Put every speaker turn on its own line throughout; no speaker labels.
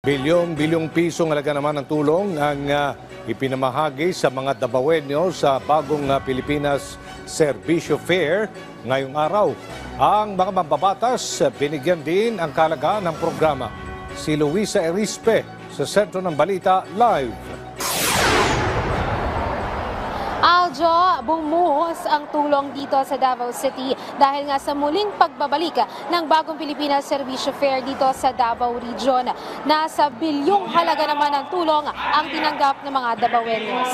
Bilyong-bilyong pisong halaga naman ng tulong ang ipinamahagi sa mga Dabawenyo sa bagong Pilipinas Serbisyo Fair ngayong araw. Ang mga mambabatas binigyan din ang kahalagahan ng programa. Si Luisa Erispe sa Sentro ng Balita Live.
Aljo, bumuhos ang tulong dito sa Davao City dahil nga sa muling pagbabalik ng bagong Pilipinas Serbisyo Fair dito sa Davao Region. Nasa bilyong halaga naman ng tulong ang tinanggap ng mga Dabawenyos.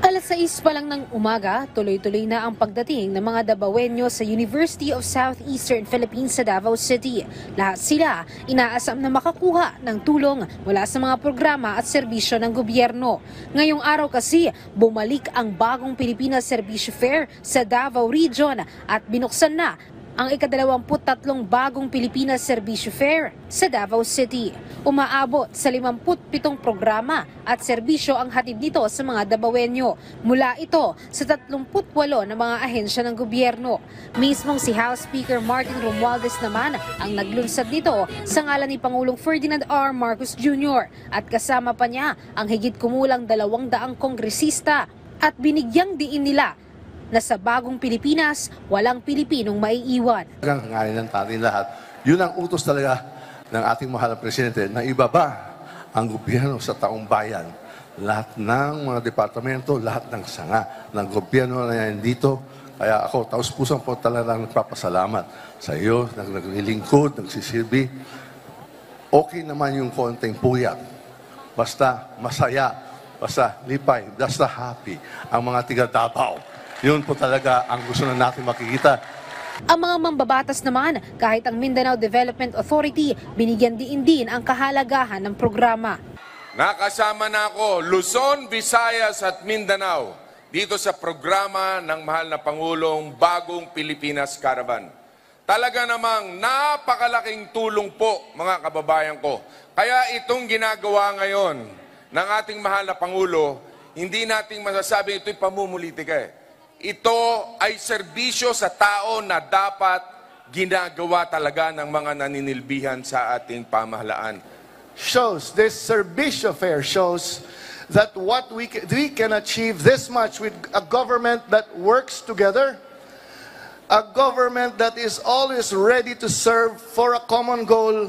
Alas 6 pa lang ng umaga, tuloy-tuloy na ang pagdating ng mga Dabawenyo sa University of Southeastern Philippines sa Davao City. Lahat sila inaasam na makakuha ng tulong mula sa mga programa at serbisyo ng gobyerno. Ngayong araw kasi, bumalik ang bagong Pilipinas Serbisyo Fair sa Davao Region at binuksan na ang ika-23 bagong Pilipinas Serbisyo Fair sa Davao City. Umaabot sa 57 programa at serbisyo ang hatid nito sa mga Dabawenyo. Mula ito sa 38 na mga ahensya ng gobyerno. Mismong si House Speaker Martin Romualdez naman ang naglunsad nito sa ngalan ni Pangulong Ferdinand R. Marcos Jr. At kasama pa niya ang higit kumulang 200 kongresista at binigyang diin nila na sa bagong Pilipinas, walang Pilipinong maiiwan.
Ang hangarin ng ating lahat, yun ang utos talaga ng ating mahal na Presidente na ibaba ang gobyerno sa taong bayan. Lahat ng mga departamento, lahat ng sanga ng gobyerno na yan dito. Kaya ako, taus-pusang po talagang nagpapasalamat sa iyo, naglilingkod, nagsisilbi. Okay naman yung konting puyat. Basta masaya, basta lipay, basta happy ang mga tiga-Davao. Yun po talaga ang gusto na natin makikita.
Ang mga mambabatas naman, kahit ang Mindanao Development Authority, binigyan din ang kahalagahan ng programa.
Nakasama na ako, Luzon, Visayas at Mindanao dito sa programa ng mahal na Pangulong Bagong Pilipinas Caravan. Talaga namang napakalaking tulong po mga kababayan ko. Kaya itong ginagawa ngayon ng ating mahal na Pangulo, hindi nating masasabi ito'y pamumulitika. Ito ay serbisyo sa tao na dapat ginagawa talaga ng mga naninilbihan sa ating pamahalaan.
This Serbisyo Fair shows that what we can achieve this much with a government that works together, a government that is always ready to serve for a common goal,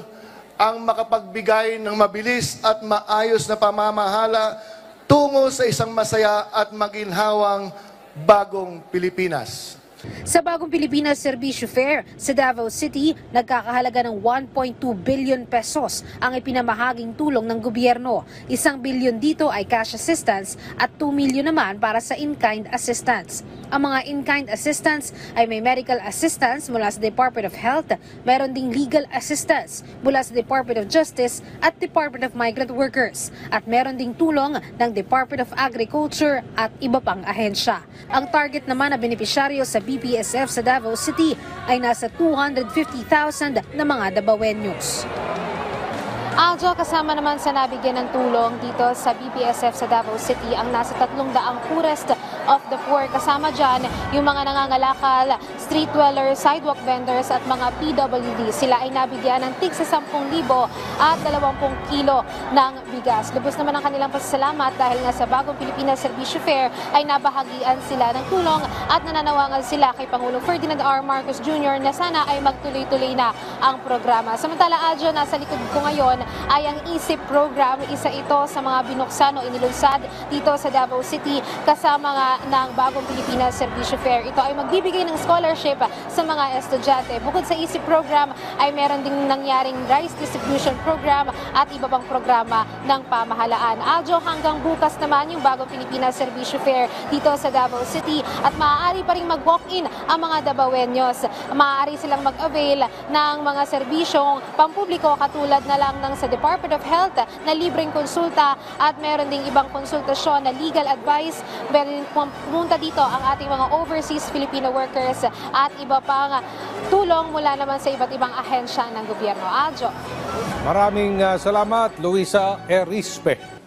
ang makapagbigay ng mabilis at maayos na pamamahala tungo sa isang masaya at maginhawang bagong Pilipinas.
Sa bagong Pilipinas Serbisyo Fair sa Davao City, nagkakahalaga ng 1.2 billion pesos ang ipinamahaging tulong ng gobyerno. 1 billion dito ay cash assistance at 2 million naman para sa in-kind assistance. Ang mga in-kind assistance ay may medical assistance mula sa Department of Health, meron ding legal assistance mula sa Department of Justice at Department of Migrant Workers, at meron ding tulong ng Department of Agriculture at iba pang ahensya. Ang target naman na benepisyaryo sa BPSF sa Davao City ay nasa 250,000 na mga Dabawenyos. Aljo, kasama naman sa nabigyan ng tulong dito sa BPSF sa Davao City ang nasa 300 poorest of the poor. Kasama dyan yung mga nangangalakal, street dwellers, sidewalk vendors at mga PWD. Sila ay nabigyan ng tig sa 10,000 at 20 kilo ng bigas. Lubos naman ang kanilang pasasalamat dahil nga sa bagong Pilipinas Serbisyo Fair ay nabahagian sila ng tulong at nananawagan sila kay Pangulong Ferdinand R. Marcos Jr. na sana ay magtuloy-tuloy na ang programa. Samantala, Aljo, nasa likod ko ngayon ay ang ISIP program. Isa ito sa mga binuksan o inilunsad dito sa Davao City kasama nga ng bagong Pilipinas Serbisyo Fair. Ito ay magbibigay ng scholarship sa mga estudyante. Bukod sa ISIP program ay meron ding nangyaring rice distribution program at iba pang programa ng pamahalaan. Aljo, hanggang bukas naman yung bagong Pilipinas Serbisyo Fair dito sa Davao City at maaari pa rin mag-walk-in ang mga Dabawenyos. Maaari silang mag-avail ng mga serbisyong pampubliko katulad na lang ng sa Department of Health na libreng konsulta at meron ding ibang konsultasyon na legal advice. Meron pumunta dito ang ating mga overseas Filipino workers at iba pang tulong mula naman sa iba't ibang ahensya ng gobyerno. Aljo.
Maraming salamat, Luisa Erispe.